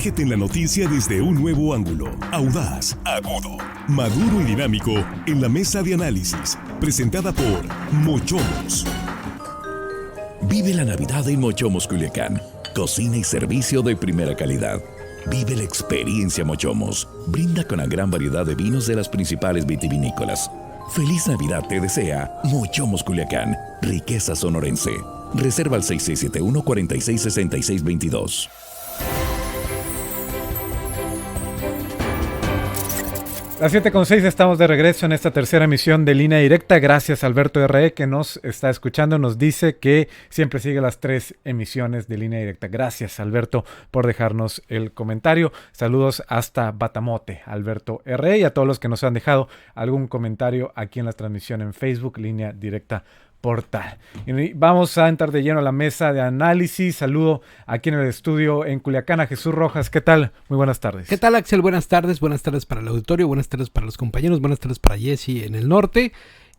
Fíjate en la noticia desde un nuevo ángulo, audaz, agudo, maduro y dinámico en la mesa de análisis, presentada por Mochomos. Vive la Navidad en Mochomos Culiacán. Cocina y servicio de primera calidad. Vive la experiencia Mochomos. Brinda con la gran variedad de vinos de las principales vitivinícolas. Feliz Navidad te desea Mochomos Culiacán. Riqueza sonorense. Reserva al 6671-466622. Las 7:06, estamos de regreso en esta tercera emisión de Línea Directa. Gracias a Alberto R., que nos está escuchando. Nos dice que siempre sigue las 3 emisiones de Línea Directa. Gracias, Alberto, por dejarnos el comentario. Saludos hasta Batamote, Alberto R., y a todos los que nos han dejado algún comentario aquí en la transmisión en Facebook, Línea Directa Portal. Y vamos a entrar de lleno a la mesa de análisis. Saludo aquí en el estudio en Culiacán a Jesús Rojas. ¿Qué tal? Muy buenas tardes. ¿Qué tal, Axel? Buenas tardes para el auditorio, buenas tardes para los compañeros, buenas tardes para Jesse en el norte.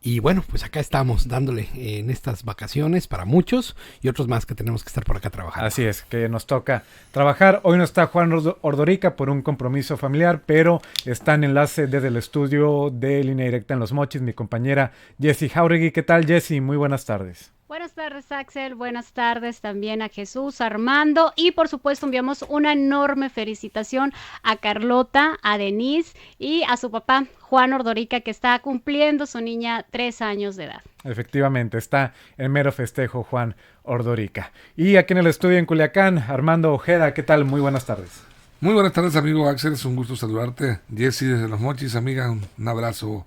Y bueno, pues acá estamos dándole en estas vacaciones para muchos y otros más que tenemos que estar por acá trabajando. Así es, que nos toca trabajar. Hoy no está Juan Ordorica por un compromiso familiar, pero está en enlace desde el estudio de Línea Directa en Los Mochis, mi compañera Jessy Jauregui. ¿Qué tal, Jessy? Muy buenas tardes. Buenas tardes, Axel. Buenas tardes también a Jesús, Armando, y por supuesto enviamos una enorme felicitación a Carlota, a Denise y a su papá, Juan Ordorica, que está cumpliendo su niña 3 años de edad. Efectivamente, está en mero festejo Juan Ordorica. Y aquí en el estudio en Culiacán, Armando Ojeda. ¿Qué tal? Muy buenas tardes. Muy buenas tardes, amigo Axel. Es un gusto saludarte. Jessy desde Los Mochis, amiga, un abrazo.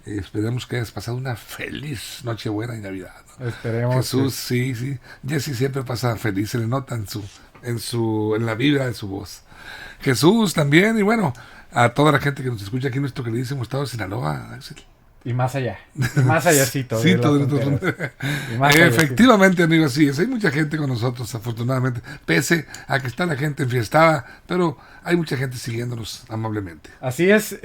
Esperemos que hayas pasado una feliz Nochebuena y Navidad, ¿no? Esperemos. Jesús, sí. Jessy siempre pasa feliz, se le nota en la vibra de su voz. Jesús también, y bueno, a toda la gente que nos escucha aquí en nuestro queridísimo estado de Sinaloa, Axel. Y más allá. Y más allácito. Sí, efectivamente, amigo, así es. Hay mucha gente con nosotros, afortunadamente, pese a que está la gente enfiestada, pero hay mucha gente siguiéndonos amablemente. Así es,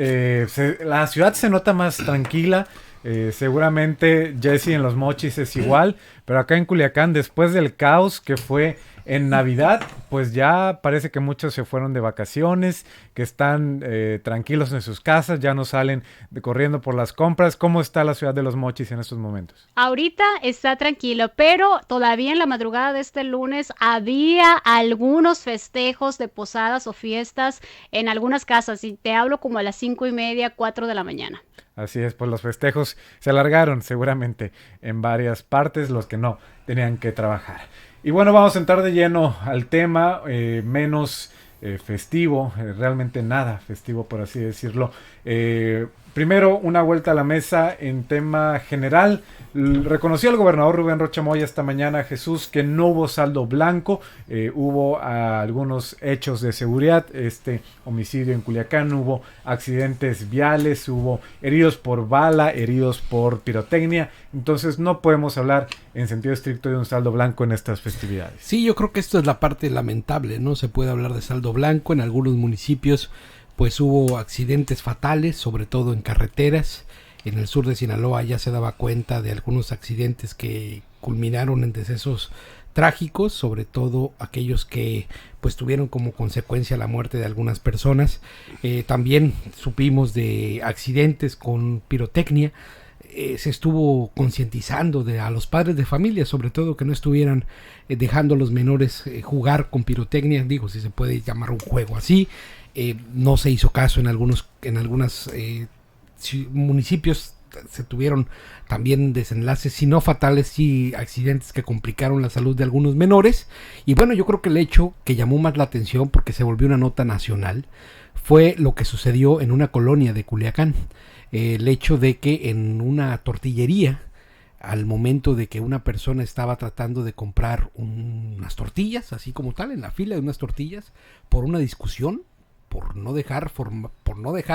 la ciudad se nota más tranquila. Seguramente Jessy en Los Mochis es igual, pero acá en Culiacán, después del caos que fue en Navidad, pues ya parece que muchos se fueron de vacaciones, que están tranquilos en sus casas, ya no salen corriendo por las compras. ¿Cómo está la ciudad de Los Mochis en estos momentos? Ahorita está tranquilo, pero todavía en la madrugada de este lunes había algunos festejos de posadas o fiestas en algunas casas, y te hablo como a las 5:30, 4 de la mañana. Así es, pues los festejos se alargaron seguramente en varias partes, los que no tenían que trabajar. Y bueno, vamos a entrar de lleno al tema menos festivo, realmente nada festivo, por así decirlo. Primero, una vuelta a la mesa en tema general. Reconoció el gobernador Rubén Rocha Moya esta mañana, Jesús, que no hubo saldo blanco. Hubo algunos hechos de seguridad, homicidio en Culiacán, hubo accidentes viales, hubo heridos por bala, heridos por pirotecnia. Entonces no podemos hablar en sentido estricto de un saldo blanco en estas festividades. Sí, yo creo que esto es la parte lamentable. No se puede hablar de saldo blanco. En algunos municipios pues hubo accidentes fatales, sobre todo en carreteras. En el sur de Sinaloa ya se daba cuenta de algunos accidentes que culminaron en decesos trágicos, sobre todo aquellos que pues tuvieron como consecuencia la muerte de algunas personas. También supimos de accidentes con pirotecnia. Se estuvo concientizando a los padres de familia, sobre todo, que no estuvieran dejando a los menores jugar con pirotecnia, digo, si se puede llamar un juego así. No se hizo caso en algunos municipios. Se tuvieron también desenlaces, si no fatales, sí accidentes que complicaron la salud de algunos menores. Y bueno, yo creo que el hecho que llamó más la atención, porque se volvió una nota nacional, fue lo que sucedió en una colonia de Culiacán. El hecho de que en una tortillería, al momento de que una persona estaba tratando de comprar unas tortillas, así como tal, en la fila de unas tortillas, por una discusión, por no dejar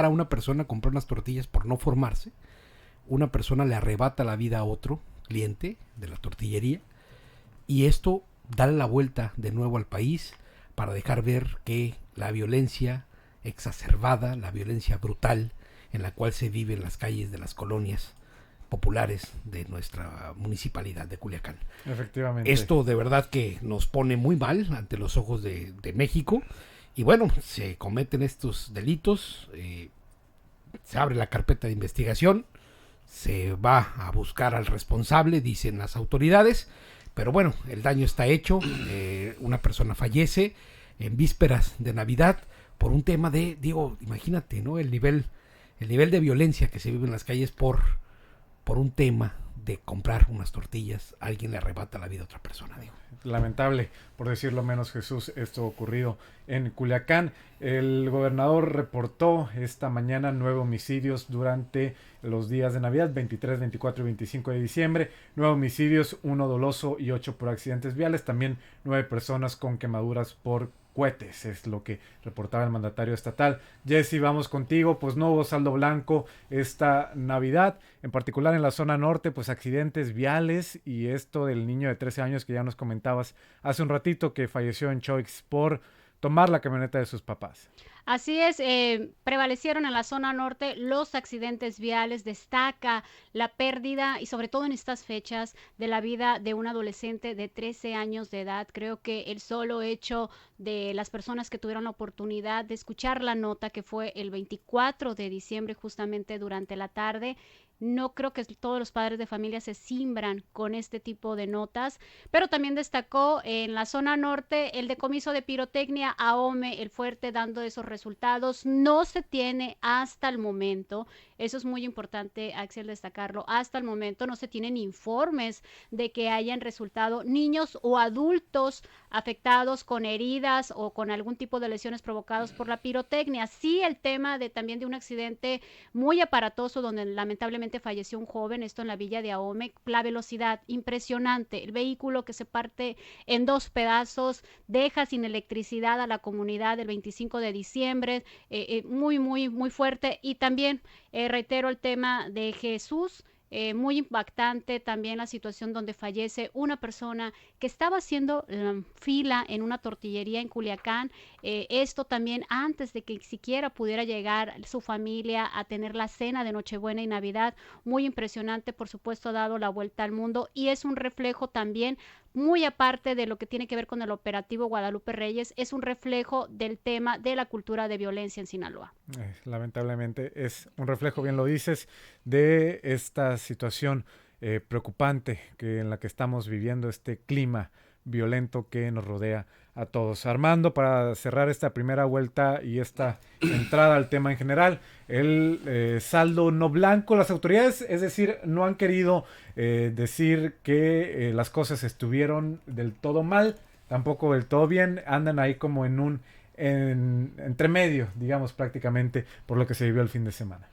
a una persona comprar unas tortillas, por no formarse, una persona le arrebata la vida a otro cliente de la tortillería, y esto da la vuelta de nuevo al país para dejar ver que la violencia exacerbada, la violencia brutal en la cual se vive en las calles de las colonias populares de nuestra municipalidad de Culiacán. Efectivamente. Esto de verdad que nos pone muy mal ante los ojos de México. Y bueno, se cometen estos delitos, se abre la carpeta de investigación, se va a buscar al responsable, dicen las autoridades, pero bueno, el daño está hecho, una persona fallece en vísperas de Navidad por un tema de, digo, imagínate, ¿no? El nivel de violencia que se vive en las calles por un tema de comprar unas tortillas, alguien le arrebata la vida a otra persona, digo. Lamentable, por decirlo menos, Jesús, esto ocurrido en Culiacán. El gobernador reportó esta mañana 9 homicidios durante los días de Navidad, 23, 24 y 25 de diciembre. 9 homicidios, 1 doloso y 8 por accidentes viales. También 9 personas con quemaduras por cohetes, es lo que reportaba el mandatario estatal. Jesse, vamos contigo. Pues no hubo saldo blanco esta Navidad, en particular en la zona norte, pues accidentes viales, y esto del niño de 13 años que ya nos comentabas hace un ratito que falleció en Choix por tomar la camioneta de sus papás. Así es, prevalecieron en la zona norte los accidentes viales, destaca la pérdida y sobre todo en estas fechas de la vida de un adolescente de 13 años de edad. Creo que el solo hecho de las personas que tuvieron la oportunidad de escuchar la nota que fue el 24 de diciembre justamente durante la tarde, no creo que todos los padres de familia se simbran con este tipo de notas, pero también destacó en la zona norte el decomiso de pirotecnia AOME, el Fuerte, dando esos resultados. No se tiene hasta el momento, eso es muy importante, Axel, destacarlo, hasta el momento no se tienen informes de que hayan resultado niños o adultos afectados con heridas o con algún tipo de lesiones provocadas por la pirotecnia. Sí, el tema de también de un accidente muy aparatoso donde lamentablemente falleció un joven, esto en la villa de Ahome. La velocidad impresionante, el vehículo que se parte en 2 pedazos, deja sin electricidad a la comunidad el 25 de diciembre, muy fuerte. Y también reitero el tema de Jesús, muy impactante también la situación donde fallece una persona que estaba haciendo fila en una tortillería en Culiacán, esto también antes de que siquiera pudiera llegar su familia a tener la cena de Nochebuena y Navidad. Muy impresionante, por supuesto, ha dado la vuelta al mundo y es un reflejo también, muy aparte de lo que tiene que ver con el operativo Guadalupe Reyes, es un reflejo del tema de la cultura de violencia en Sinaloa. Lamentablemente es un reflejo, bien lo dices, de esta situación preocupante en la que estamos viviendo, este clima violento que nos rodea a todos. Armando, para cerrar esta primera vuelta y esta entrada al tema en general, el saldo no blanco, las autoridades, es decir, no han querido decir que las cosas estuvieron del todo mal, tampoco del todo bien, andan ahí como en un entre medio, digamos, prácticamente, por lo que se vivió el fin de semana.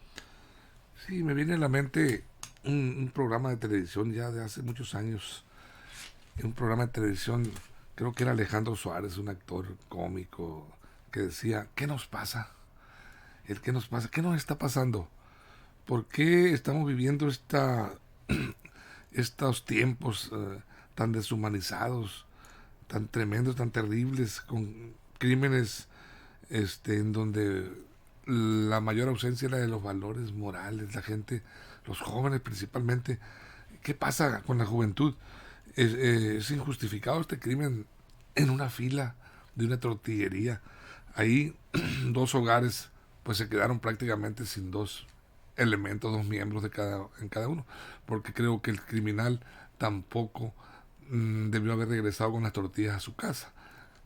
Sí, me viene a la mente un programa de televisión ya de hace muchos años, un programa de televisión, creo que era Alejandro Suárez, un actor cómico, que decía, ¿qué nos pasa? ¿Qué nos pasa? ¿Qué nos está pasando? ¿Por qué estamos viviendo estos tiempos tan deshumanizados, tan tremendos, tan terribles, con crímenes en donde la mayor ausencia era de los valores morales, la gente, los jóvenes principalmente? ¿Qué pasa con la juventud? Es injustificado este crimen en una fila de una tortillería. Ahí 2 hogares pues se quedaron prácticamente sin 2 elementos, 2 miembros en cada uno, porque creo que el criminal tampoco debió haber regresado con las tortillas a su casa,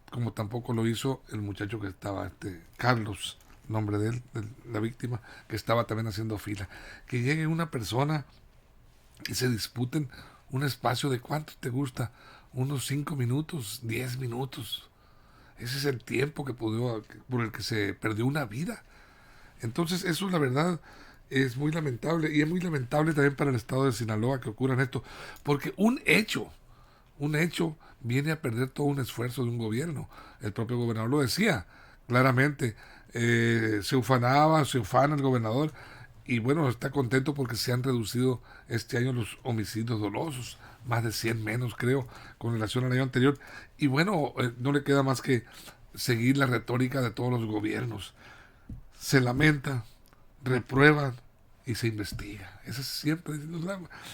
como tampoco lo hizo el muchacho que estaba, Carlos, nombre de él, de la víctima, que estaba también haciendo fila. Que llegue una persona y se disputen un espacio de ¿cuánto te gusta? Unos 5 minutos, 10 minutos. Ese es el tiempo por el que se perdió una vida. Entonces eso, la verdad, es muy lamentable, y es muy lamentable también para el estado de Sinaloa que ocurran esto, porque un hecho viene a perder todo un esfuerzo de un gobierno. El propio gobernador lo decía claramente, se ufana el gobernador, y bueno, está contento porque se han reducido este año los homicidios dolosos, más de 100 menos creo, con relación al año anterior. Y bueno, no le queda más que seguir la retórica de todos los gobiernos. Se lamenta, reprueban y se investiga. Eso siempre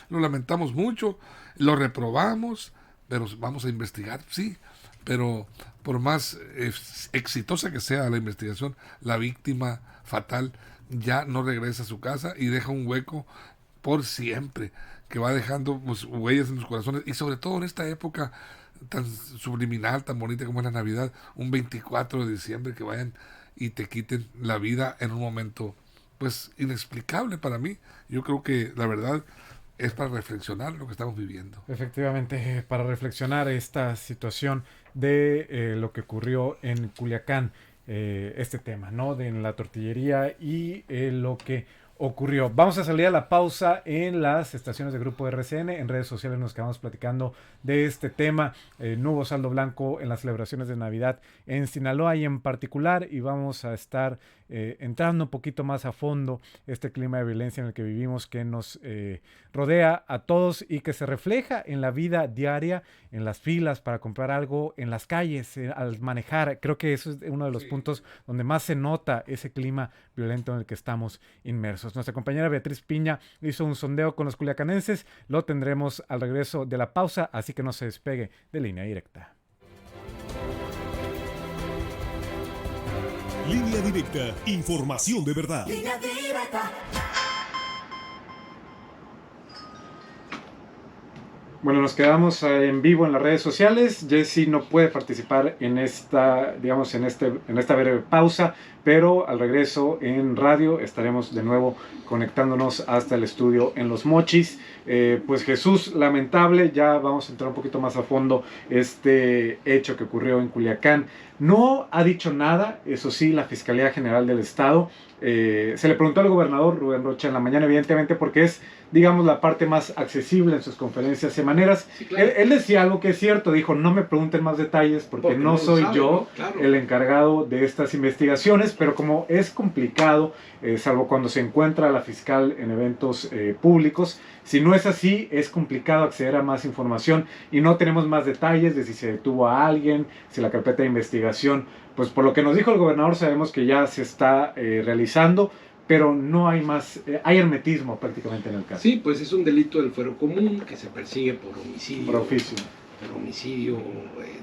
lo lamentamos mucho, lo reprobamos, pero vamos a investigar, sí, pero por más exitosa que sea la investigación, la víctima fatal ya no regresa a su casa y deja un hueco por siempre, que va dejando pues, huellas en los corazones, y sobre todo en esta época tan subliminal, tan bonita como es la Navidad, un 24 de diciembre, que vayan y te quiten la vida en un momento pues inexplicable para mí. Yo creo que la verdad es para reflexionar lo que estamos viviendo. Efectivamente, para reflexionar esta situación de lo que ocurrió en Culiacán, este tema, ¿no? De la tortillería y lo que ocurrió. Vamos a salir a la pausa en las estaciones de Grupo RCN. En redes sociales nos quedamos platicando de este tema. No hubo saldo blanco en las celebraciones de Navidad en Sinaloa y en particular, y vamos a estar entrando un poquito más a fondo este clima de violencia en el que vivimos, que nos rodea a todos y que se refleja en la vida diaria, en las filas para comprar algo, en las calles, al manejar. Creo que eso es uno de los puntos donde más se nota ese clima violento en el que estamos inmersos. Nuestra compañera Beatriz Piña hizo un sondeo con los culiacanenses. Lo tendremos al regreso de la pausa, así que no se despegue de Línea Directa. Línea Directa, información de verdad. Línea Directa. Bueno, nos quedamos en vivo en las redes sociales. Jessy no puede participar en esta, digamos, en esta breve pausa, pero al regreso en radio estaremos de nuevo conectándonos hasta el estudio en Los Mochis. Pues Jesús, lamentable, ya vamos a entrar un poquito más a fondo este hecho que ocurrió en Culiacán. No ha dicho nada, eso sí, la Fiscalía General del Estado. Se le preguntó al gobernador Rubén Rocha en la mañana, evidentemente porque es, digamos, la parte más accesible en sus conferencias semaneras. Sí, claro. Él decía algo que es cierto, dijo, no me pregunten más detalles porque no soy yo, ¿no? Claro, el encargado de estas investigaciones, pero como es complicado, salvo cuando se encuentra la fiscal en eventos públicos, si no es así, es complicado acceder a más información y no tenemos más detalles de si se detuvo a alguien, si la carpeta de investigación, pues por lo que nos dijo el gobernador sabemos que ya se está realizando, pero no hay más, hay hermetismo prácticamente en el caso. Sí, pues es un delito del fuero común que se persigue por homicidio. Por oficio. Por homicidio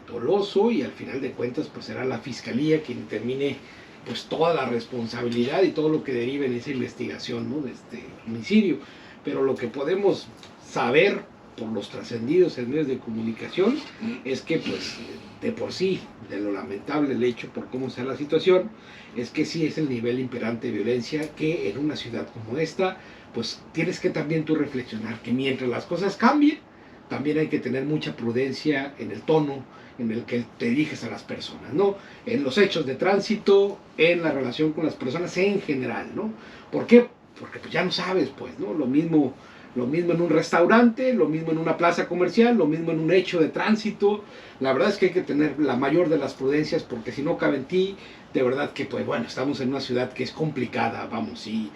doloso, y al final de cuentas pues será la fiscalía quien determine pues toda la responsabilidad y todo lo que derive en esa investigación, ¿no?, de este homicidio. Pero lo que podemos saber por los trascendidos en medios de comunicación es que pues de por sí, de lo lamentable el hecho por cómo sea la situación, es que sí es el nivel imperante de violencia que en una ciudad como esta pues tienes que también tú reflexionar que mientras las cosas cambien también hay que tener mucha prudencia en el tono en el que te diriges a las personas, ¿no? En los hechos de tránsito, en la relación con las personas en general, ¿no? ¿Por qué? Porque pues ya no sabes, pues, ¿no? Lo mismo en un restaurante, lo mismo en una plaza comercial, lo mismo en un hecho de tránsito. La verdad es que hay que tener la mayor de las prudencias porque si no cabe en ti, de verdad que, pues bueno, estamos en una ciudad que es complicada, vamos, y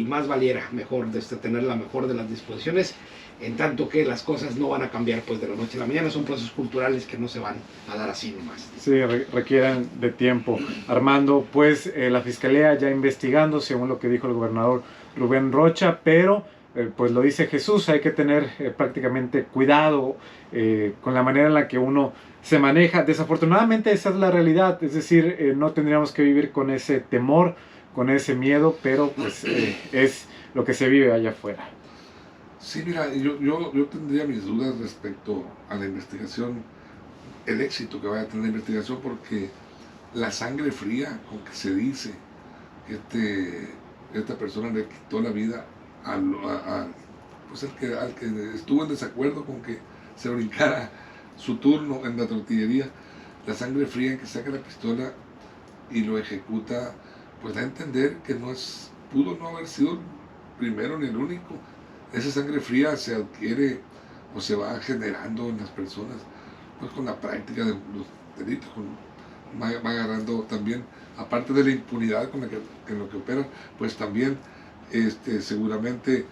más valiera mejor tener la mejor de las disposiciones, en tanto que las cosas no van a cambiar pues de la noche a la mañana, son procesos culturales que no se van a dar así nomás. Sí, requieren de tiempo. Armando, pues la Fiscalía ya investigando, según lo que dijo el gobernador Rubén Rocha, pero pues lo dice Jesús, hay que tener prácticamente cuidado con la manera en la que uno se maneja. Desafortunadamente esa es la realidad, es decir, no tendríamos que vivir con ese temor, con ese miedo, pero pues es lo que se vive allá afuera. Sí, mira, yo tendría mis dudas respecto a la investigación, el éxito que vaya a tener la investigación, porque la sangre fría con que se dice que esta persona le quitó la vida pues al que estuvo en desacuerdo con que se brincara su turno en la tortillería, la sangre fría en que saca la pistola y lo ejecuta, pues da a entender que pudo no haber sido el primero ni el único. Esa sangre fría se adquiere o se va generando en las personas pues con la práctica de los delitos, va agarrando también, aparte de la impunidad con lo que operan, pues también seguramente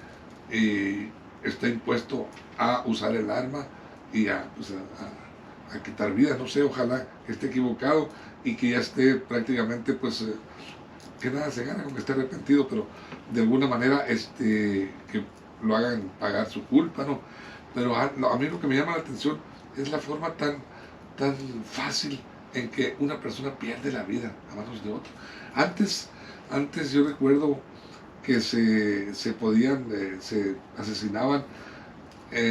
está impuesto a usar el arma y a quitar vidas. No sé, ojalá que esté equivocado y que ya esté prácticamente pues que nada se gana con que esté arrepentido, pero de alguna manera que lo hagan pagar su culpa, ¿no? Pero a mí lo que me llama la atención es la forma tan tan fácil en que una persona pierde la vida a manos de otro. Antes yo recuerdo que se asesinaban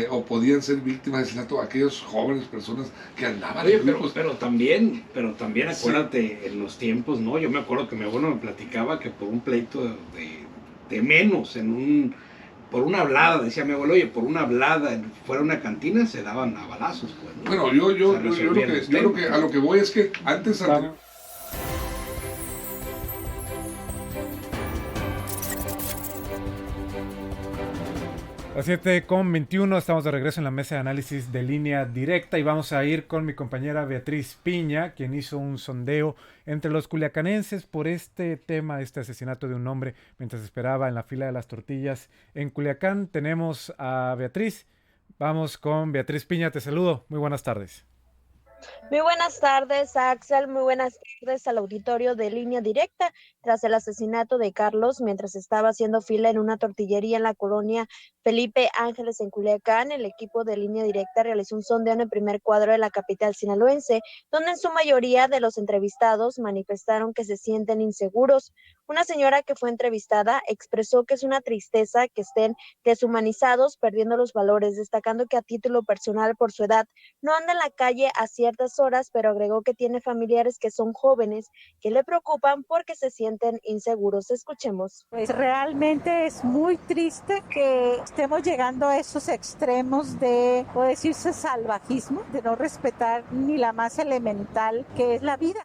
o podían ser víctimas de asesinato aquellos jóvenes personas que andaban Oye, en grupos. pero también acuérdate, Sí. en los tiempos, ¿no? Yo me acuerdo que mi abuelo me platicaba que por un pleito de menos, por una hablada, decía mi abuelo, oye, por una hablada fuera una cantina se daban a balazos, pues, ¿no? Bueno, yo Se resolvían los lo que temas. a lo que voy es que antes Vamos. Las 7:21, estamos de regreso en la mesa de análisis de Línea Directa y vamos a ir con mi compañera Beatriz Piña, quien hizo un sondeo entre los culiacanenses por este tema, este asesinato de un hombre mientras esperaba en la fila de las tortillas en Culiacán. Tenemos a Beatriz. Vamos con Beatriz Piña, te saludo. Muy buenas tardes. Muy buenas tardes, Axel. Muy buenas tardes al auditorio de Línea Directa. Tras el asesinato de Carlos, mientras estaba haciendo fila en una tortillería en la colonia Felipe Ángeles en Culiacán, el equipo de Línea Directa realizó un sondeo en el primer cuadro de la capital sinaloense, donde en su mayoría de los entrevistados manifestaron que se sienten inseguros. Una señora que fue entrevistada expresó que es una tristeza que estén deshumanizados, perdiendo los valores, destacando que a título personal por su edad no anda en la calle a ciertas horas, pero agregó que tiene familiares que son jóvenes que le preocupan porque se sienten inseguros. Escuchemos. Pues realmente es muy triste que estemos llegando a esos extremos de, puede decirse, salvajismo, de no respetar ni la más elemental que es la vida.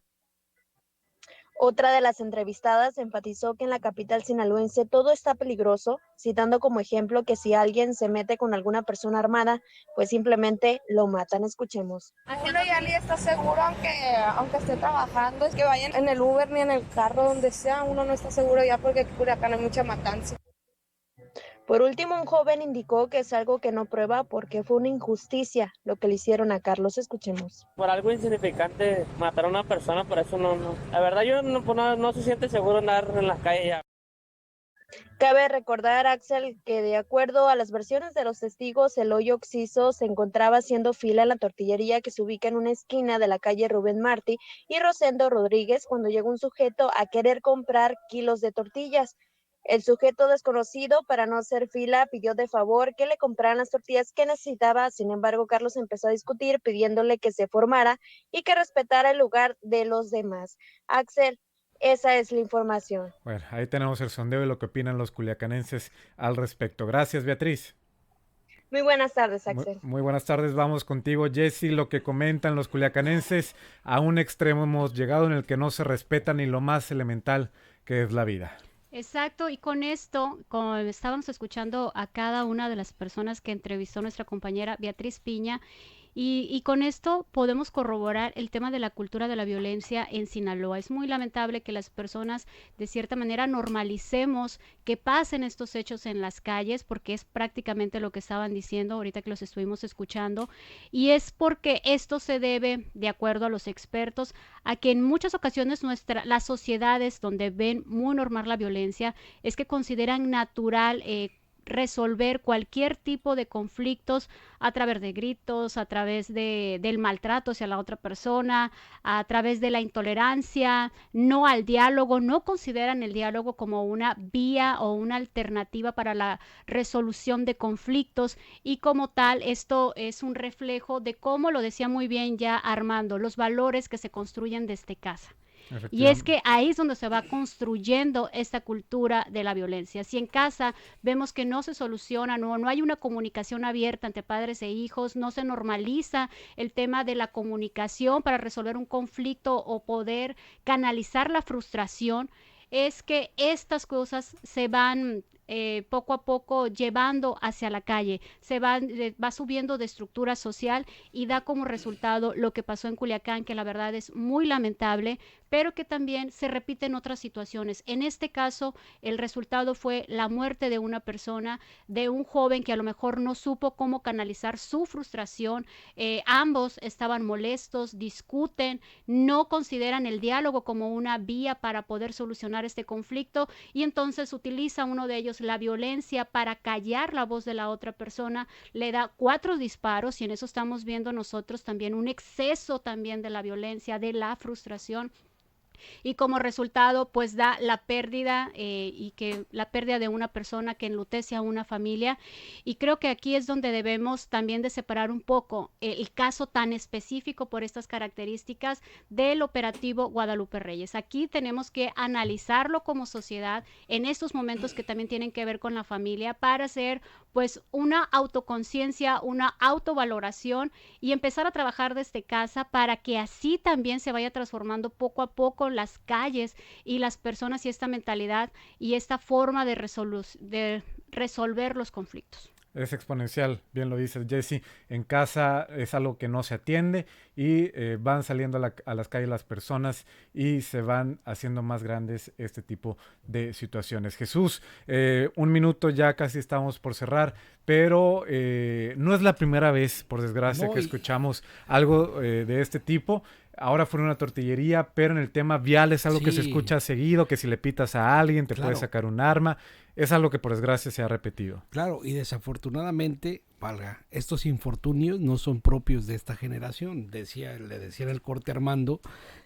Otra de las entrevistadas enfatizó que en la capital sinaloense todo está peligroso, citando como ejemplo que si alguien se mete con alguna persona armada, pues simplemente lo matan. Escuchemos. Uno ya ni está seguro, aunque esté trabajando, es que vayan en el Uber ni en el carro, donde sea, uno no está seguro ya porque aquí en Culiacán hay mucha matanza. Por último, un joven indicó que es algo que no prueba porque fue una injusticia lo que le hicieron a Carlos. Escuchemos. Por algo insignificante matar a una persona, por eso no. La verdad yo no se siente seguro andar en las calles ya. Cabe recordar, Axel, que de acuerdo a las versiones de los testigos, el hoyo Oxiso se encontraba haciendo fila en la tortillería que se ubica en una esquina de la calle Rubén Martí y Rosendo Rodríguez cuando llegó un sujeto a querer comprar kilos de tortillas. El sujeto desconocido, para no hacer fila, pidió de favor que le compraran las tortillas que necesitaba. Sin embargo, Carlos empezó a discutir pidiéndole que se formara y que respetara el lugar de los demás. Axel, esa es la información. Bueno, ahí tenemos el sondeo y lo que opinan los culiacanenses al respecto. Gracias, Beatriz. Muy buenas tardes, Axel. Muy buenas tardes, vamos contigo, Jessy. Lo que comentan los culiacanenses, a un extremo hemos llegado en el que no se respeta ni lo más elemental que es la vida. Exacto, y con esto, como estábamos escuchando a cada una de las personas que entrevistó nuestra compañera Beatriz Piña, y con esto podemos corroborar el tema de la cultura de la violencia en Sinaloa. Es muy lamentable que las personas de cierta manera normalicemos que pasen estos hechos en las calles, porque es prácticamente lo que estaban diciendo ahorita que los estuvimos escuchando, y es porque esto se debe, de acuerdo a los expertos, a que en muchas ocasiones las sociedades donde ven muy normal la violencia es que consideran natural resolver cualquier tipo de conflictos a través de gritos, a través del maltrato hacia la otra persona, a través de la intolerancia, no al diálogo, no consideran el diálogo como una vía o una alternativa para la resolución de conflictos, y como tal esto es un reflejo de cómo lo decía muy bien ya Armando, los valores que se construyen desde casa. Y es que ahí es donde se va construyendo esta cultura de la violencia. Si en casa vemos que no se soluciona, no hay una comunicación abierta entre padres e hijos, no se normaliza el tema de la comunicación para resolver un conflicto o poder canalizar la frustración, es que estas cosas se van poco a poco llevando hacia la calle, va subiendo de estructura social y da como resultado lo que pasó en Culiacán, que la verdad es muy lamentable, pero que también se repite en otras situaciones. En este caso, el resultado fue la muerte de una persona, de un joven que a lo mejor no supo cómo canalizar su frustración. Ambos estaban molestos, discuten, no consideran el diálogo como una vía para poder solucionar este conflicto, y entonces utiliza uno de ellos la violencia para callar la voz de la otra persona, le da 4 disparos, y en eso estamos viendo nosotros también un exceso también de la violencia, de la frustración. Y como resultado pues da la pérdida la pérdida de una persona que enlutece a una familia. Y creo que aquí es donde debemos también de separar un poco el caso tan específico por estas características del operativo Guadalupe Reyes. Aquí tenemos que analizarlo como sociedad en estos momentos que también tienen que ver con la familia, para hacer pues una autoconciencia, una autovaloración, y empezar a trabajar desde casa para que así también se vaya transformando poco a poco las calles y las personas, y esta mentalidad y esta forma de resolver los conflictos. Es exponencial, bien lo dices, Jessy. En casa es algo que no se atiende, y van saliendo a las calles las personas y se van haciendo más grandes este tipo de situaciones. Jesús, 1 minuto, ya casi estamos por cerrar, pero no es la primera vez, por desgracia, que escuchamos algo de este tipo. Ahora fue una tortillería, pero en el tema vial es algo que se escucha seguido, que si le pitas a alguien te puede sacar un arma. Es algo que por desgracia se ha repetido. Claro, y desafortunadamente, estos infortunios no son propios de esta generación. Le decía en el corte a Armando,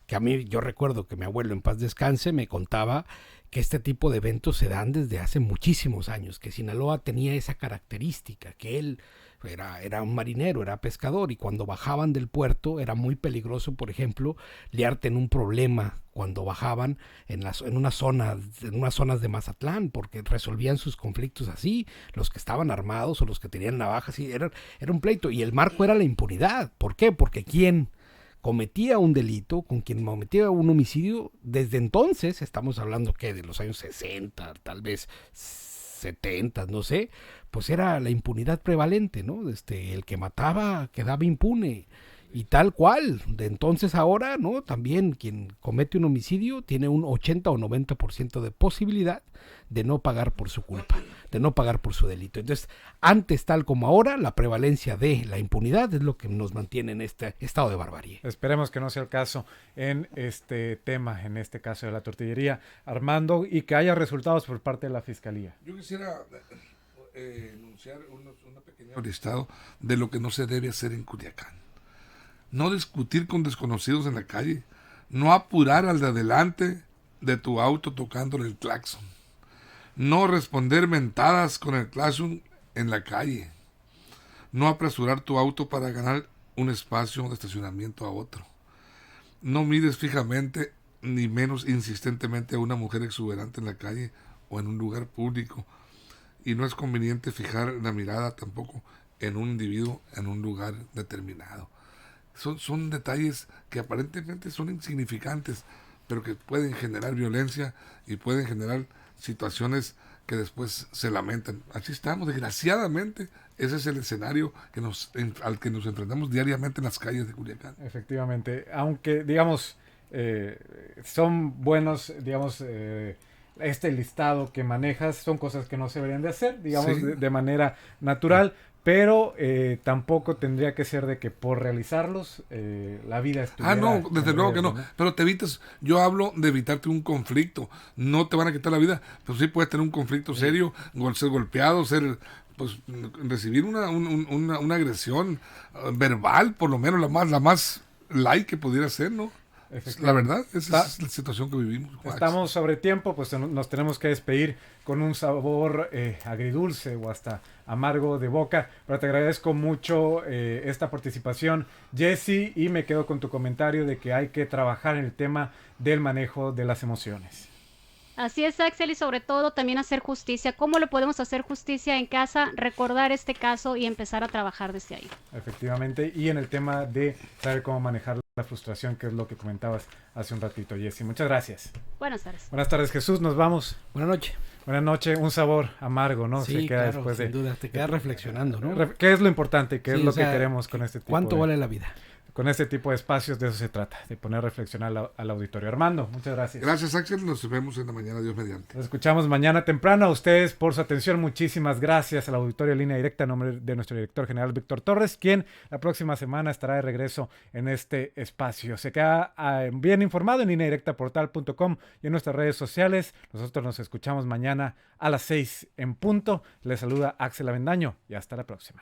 que a mí, yo recuerdo que mi abuelo, en paz descanse, me contaba que este tipo de eventos se dan desde hace muchísimos años, que Sinaloa tenía esa característica, que él era un marinero, era pescador, y cuando bajaban del puerto era muy peligroso, por ejemplo, liarte en un problema cuando bajaban en unas zonas de Mazatlán, porque resolvían sus conflictos así, los que estaban armados o los que tenían navajas, era un pleito, y el marco era la impunidad. ¿Por qué? Porque quien cometía un delito, con quien cometía un homicidio, desde entonces, estamos hablando que de los años 60, tal vez 70, no sé, pues era la impunidad prevalente, ¿no? El que mataba quedaba impune, y tal cual. De entonces ahora, ¿no? También quien comete un homicidio tiene un 80 o 90% de posibilidad de no pagar por su culpa, de no pagar por su delito. Entonces, antes tal como ahora, la prevalencia de la impunidad es lo que nos mantiene en este estado de barbarie. Esperemos que no sea el caso en este tema, en este caso de la tortillería, Armando, y que haya resultados por parte de la Fiscalía. Yo quisiera enunciar una pequeña listado de lo que no se debe hacer en Culiacán. No discutir con desconocidos en la calle, no apurar al de adelante de tu auto tocándole el claxon, no responder mentadas con el claxon en la calle, no apresurar tu auto para ganar un espacio de estacionamiento a otro, no mires fijamente ni menos insistentemente a una mujer exuberante en la calle o en un lugar público, y no es conveniente fijar la mirada tampoco en un individuo en un lugar determinado. Son detalles que aparentemente son insignificantes, pero que pueden generar violencia y pueden generar situaciones que después se lamentan. Así estamos, desgraciadamente, ese es el escenario al que nos enfrentamos diariamente en las calles de Culiacán. Efectivamente, aunque digamos son buenos, digamos, este listado que manejas son cosas que no se deberían de hacer, digamos, de manera natural. Pero tampoco tendría que ser de que por realizarlos la vida estuviera... no, desde luego que no. Pero te evitas, yo hablo de evitarte un conflicto. No te van a quitar la vida, pero sí puedes tener un conflicto serio, ser golpeado, recibir una agresión verbal, por lo menos la más light que pudiera ser, ¿no? La verdad, esa es la situación que vivimos. Estamos sobre tiempo, pues nos tenemos que despedir con un sabor agridulce o hasta amargo de boca, pero te agradezco mucho esta participación, Jessy, y me quedo con tu comentario de que hay que trabajar en el tema del manejo de las emociones. Así es, Axel, y sobre todo también hacer justicia. ¿Cómo le podemos hacer justicia en casa? Recordar este caso y empezar a trabajar desde ahí. Efectivamente, y en el tema de saber cómo manejar la frustración, que es lo que comentabas hace un ratito, Jessy. Muchas gracias. Buenas tardes. Buenas tardes, Jesús. Nos vamos. Buenas noches. Buenas noches. Un sabor amargo, ¿no? Sí, se queda claro, después sin duda. Te quedas reflexionando, ¿no? ¿Qué es lo importante? ¿Qué es lo que queremos con este tipo? ¿Cuánto vale la vida? con este tipo de espacios de eso se trata, de poner a reflexionar al auditorio. Armando, muchas gracias. Gracias, Axel. Nos vemos en la mañana, Dios mediante. Nos escuchamos mañana temprano. A ustedes por su atención. Muchísimas gracias al auditorio Línea Directa en nombre de nuestro director general Víctor Torres, quien la próxima semana estará de regreso en este espacio. Se queda bien informado en lineadirectaportal.com y en nuestras redes sociales. Nosotros nos escuchamos mañana a las 6 en punto. Les saluda Axel Avendaño y hasta la próxima.